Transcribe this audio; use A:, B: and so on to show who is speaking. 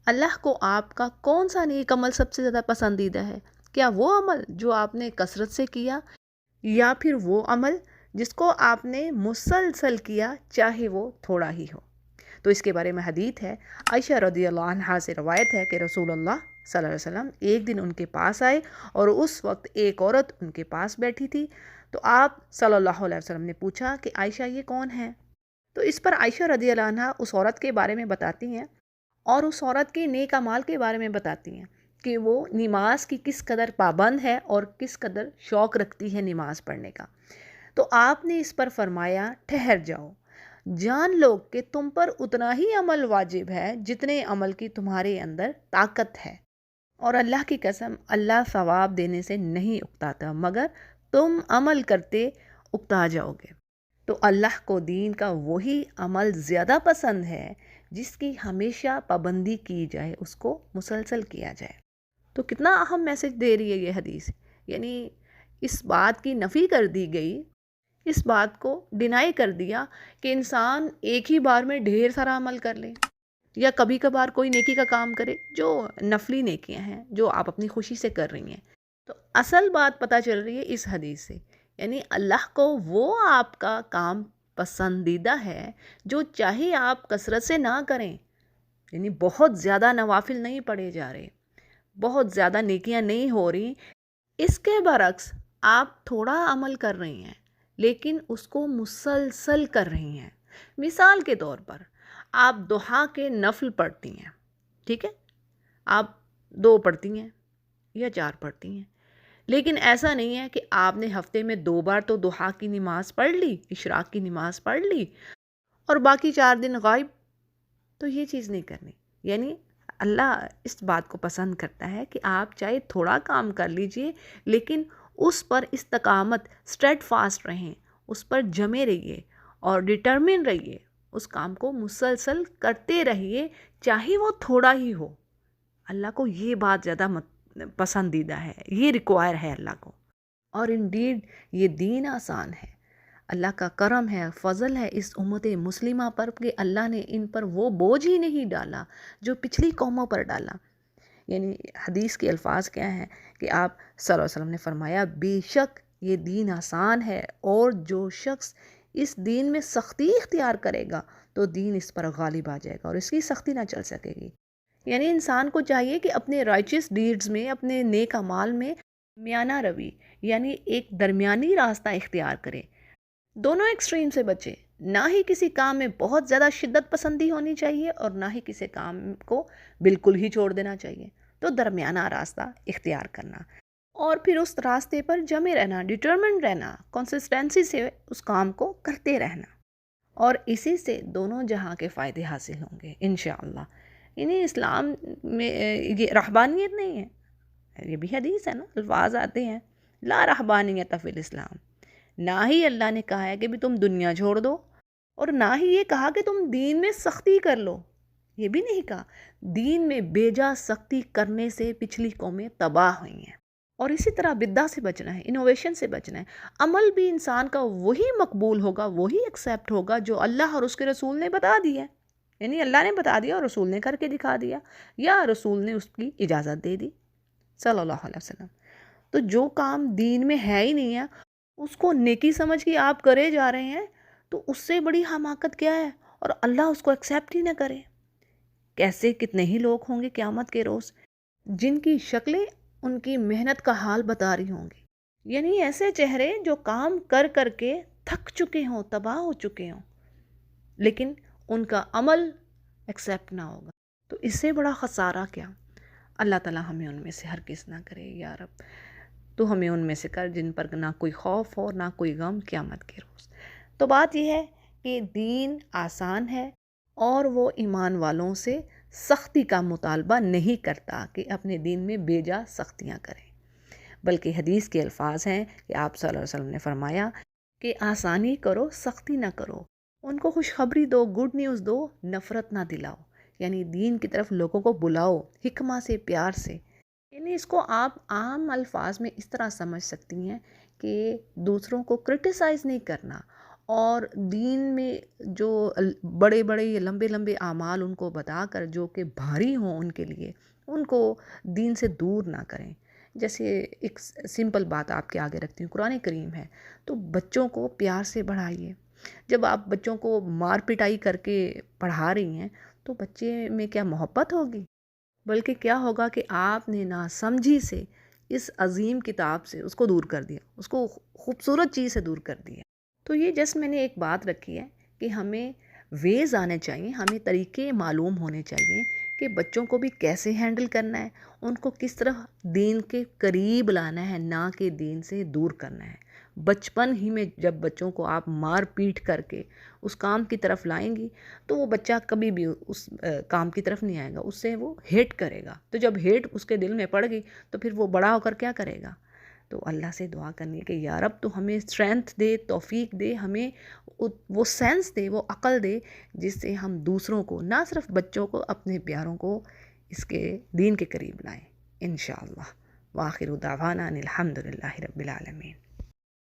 A: اللہ کو آپ کا کون سا نیک عمل سب سے زیادہ پسندیدہ ہے؟ کیا وہ عمل جو آپ نے کثرت سے کیا، یا پھر وہ عمل جس کو آپ نے مسلسل کیا چاہے وہ تھوڑا ہی ہو؟ تو اس کے بارے میں حدیث ہے، عائشہ رضی اللہ عنہا سے روایت ہے کہ رسول اللہ صلی اللہ علیہ وسلم ایک دن ان کے پاس آئے اور اس وقت ایک عورت ان کے پاس بیٹھی تھی۔ تو آپ صلی اللہ علیہ وسلم نے پوچھا کہ عائشہ یہ کون ہے؟ تو اس پر عائشہ رضی اللہ عنہا اس عورت کے بارے میں بتاتی ہیں اور اس عورت کے نیک اعمال کے بارے میں بتاتی ہیں کہ وہ نماز کی کس قدر پابند ہے اور کس قدر شوق رکھتی ہے نماز پڑھنے کا۔ تو آپ نے اس پر فرمایا، ٹھہر جاؤ، جان لو کہ تم پر اتنا ہی عمل واجب ہے جتنے عمل کی تمہارے اندر طاقت ہے، اور اللہ کی قسم اللہ ثواب دینے سے نہیں اکتاتا مگر تم عمل کرتے اکتا جاؤ گے۔ تو اللہ کو دین کا وہی عمل زیادہ پسند ہے جس کی ہمیشہ پابندی کی جائے، اس کو مسلسل کیا جائے۔ تو کتنا اہم میسج دے رہی ہے یہ حدیث، یعنی اس بات کی نفی کر دی گئی، اس بات کو ڈینائی کر دیا کہ انسان ایک ہی بار میں ڈھیر سارا عمل کر لے یا کبھی کبھار کوئی نیکی کا کام کرے جو نفلی نیکیاں ہیں جو آپ اپنی خوشی سے کر رہی ہیں۔ تو اصل بات پتہ چل رہی ہے اس حدیث سے، یعنی اللہ کو وہ آپ کا کام پسندیدہ ہے جو چاہے آپ کثرت سے نہ کریں، یعنی بہت زیادہ نوافل نہیں پڑھے جا رہے، بہت زیادہ نیکیاں نہیں ہو رہی، اس کے برعکس آپ تھوڑا عمل کر رہی ہیں لیکن اس کو مسلسل کر رہی ہیں۔ مثال کے طور پر آپ ضحیٰ کے نفل پڑھتی ہیں، ٹھیک ہے، آپ 2 پڑھتی ہیں یا 4 پڑھتی ہیں، لیکن ایسا نہیں ہے کہ آپ نے ہفتے میں 2 بار تو ضحیٰ کی نماز پڑھ لی، اشراق کی نماز پڑھ لی اور باقی 4 دن غائب۔ تو یہ چیز نہیں کرنی، یعنی اللہ اس بات کو پسند کرتا ہے کہ آپ چاہے تھوڑا کام کر لیجئے لیکن اس پر استقامت، اسٹیڈ فاسٹ رہیں، اس پر جمے رہیے اور ڈٹرمن رہیے، اس کام کو مسلسل کرتے رہیے چاہے وہ تھوڑا ہی ہو۔ اللہ کو یہ بات زیادہ پسندیدہ ہے، یہ ریکوائر ہے اللہ کو۔ اور انڈیڈ یہ دین آسان ہے، اللہ کا کرم ہے، فضل ہے اس امت مسلمہ پر کہ اللہ نے ان پر وہ بوجھ ہی نہیں ڈالا جو پچھلی قوموں پر ڈالا۔ یعنی حدیث کے الفاظ کیا ہیں کہ آپ صلی اللہ علیہ وسلم نے فرمایا، بے شک یہ دین آسان ہے اور جو شخص اس دین میں سختی اختیار کرے گا تو دین اس پر غالب آ جائے گا اور اس کی سختی نہ چل سکے گی۔ یعنی انسان کو چاہیے کہ اپنے رائچس ڈیڈز میں، اپنے نیک اعمال میں میانہ روی، یعنی ایک درمیانی راستہ اختیار کرے، دونوں ایکسٹریم سے بچے، نہ ہی کسی کام میں بہت زیادہ شدت پسندی ہونی چاہیے اور نہ ہی کسی کام کو بالکل ہی چھوڑ دینا چاہیے۔ تو درمیانہ راستہ اختیار کرنا اور پھر اس راستے پر جمے رہنا، ڈٹرمنڈ رہنا، کنسسٹنسی سے اس کام کو کرتے رہنا، اور اسی سے دونوں جہاں کے فائدے حاصل ہوں گے انشاءاللہ۔ یعنی اسلام میں یہ رہبانیت نہیں ہے، یہ بھی حدیث ہے نا، الفاظ آتے ہیں، لا رہبانیت فی الاسلام۔ نہ ہی اللہ نے کہا ہے کہ بھی تم دنیا چھوڑ دو، اور نہ ہی یہ کہا کہ تم دین میں سختی کر لو، یہ بھی نہیں کہا۔ دین میں بیجا سختی کرنے سے پچھلی قومیں تباہ ہوئی ہیں، اور اسی طرح بدعت سے بچنا ہے، انوویشن سے بچنا ہے۔ عمل بھی انسان کا وہی مقبول ہوگا، وہی ایکسیپٹ ہوگا جو اللہ اور اس کے رسول نے بتا دیا ہے، یعنی اللہ نے بتا دیا اور رسول نے کر کے دکھا دیا، یا رسول نے اس کی اجازت دے دی صلی اللہ علیہ وسلم۔ تو جو کام دین میں ہے ہی نہیں ہے اس کو نیکی سمجھ کے آپ کرے جا رہے ہیں، تو اس سے بڑی حماقت کیا ہے، اور اللہ اس کو ایکسیپٹ ہی نہ کرے۔ کیسے کتنے ہی لوگ ہوں گے قیامت کے روز جن کی شکلیں ان کی محنت کا حال بتا رہی ہوں گی، یعنی ایسے چہرے جو کام کر کر کے تھک چکے ہوں، تباہ ہو چکے ہوں، لیکن ان کا عمل ایکسیپٹ نہ ہوگا۔ تو اس سے بڑا خسارہ کیا؟ اللہ تعالیٰ ہمیں ان میں سے ہرگز نہ کرے یا رب۔ تو ہمیں ان میں سے کر جن پر نہ کوئی خوف ہو، نہ کوئی غم قیامت کے روز۔ تو بات یہ ہے کہ دین آسان ہے اور وہ ایمان والوں سے سختی کا مطالبہ نہیں کرتا کہ اپنے دین میں بیجا سختیاں کریں، بلکہ حدیث کے الفاظ ہیں کہ آپ صلی اللہ علیہ وسلم نے فرمایا کہ آسانی کرو، سختی نہ کرو، ان کو خوشخبری دو، گڈ نیوز دو، نفرت نہ دلاؤ، یعنی دین کی طرف لوگوں کو بلاؤ حکمت سے، پیار سے۔ یعنی اس کو آپ عام الفاظ میں اس طرح سمجھ سکتی ہیں کہ دوسروں کو کرٹیسائز نہیں کرنا اور دین میں جو بڑے بڑے یا لمبے لمبے اعمال ان کو بتا کر جو کہ بھاری ہوں ان کے لیے، ان کو دین سے دور نہ کریں۔ جیسے ایک سمپل بات آپ کے آگے رکھتی ہوں، قرآن کریم ہے، تو بچوں کو پیار سے پڑھائیے۔ جب آپ بچوں کو مار پٹائی کر کے پڑھا رہی ہیں تو بچے میں کیا محبت ہوگی؟ بلکہ کیا ہوگا کہ آپ نے ناسمجھی سے اس عظیم کتاب سے اس کو دور کر دیا، اس کو خوبصورت چیز سے دور کر دیا۔ تو یہ جسٹ میں نے ایک بات رکھی ہے کہ ہمیں ویز آنے چاہیے، ہمیں طریقے معلوم ہونے چاہیے کہ بچوں کو بھی کیسے ہینڈل کرنا ہے، ان کو کس طرح دین کے قریب لانا ہے، نہ کہ دین سے دور کرنا ہے۔ بچپن ہی میں جب بچوں کو آپ مار پیٹ کر کے اس کام کی طرف لائیں گی تو وہ بچہ کبھی بھی اس کام کی طرف نہیں آئے گا، اس سے وہ ہیٹ کرے گا۔ تو جب ہیٹ اس کے دل میں پڑ گئی تو پھر وہ بڑا ہو کر کیا کرے گا؟ تو اللہ سے دعا کرنی ہے کہ یا رب تو ہمیں اسٹرینتھ دے، توفیق دے، ہمیں وہ سینس دے، وہ عقل دے جس سے ہم دوسروں کو، نہ صرف بچوں کو، اپنے پیاروں کو اس کے دین کے قریب لائیں انشاءاللہ۔ وآخر دعوانا ان الحمد للہ رب العالمین۔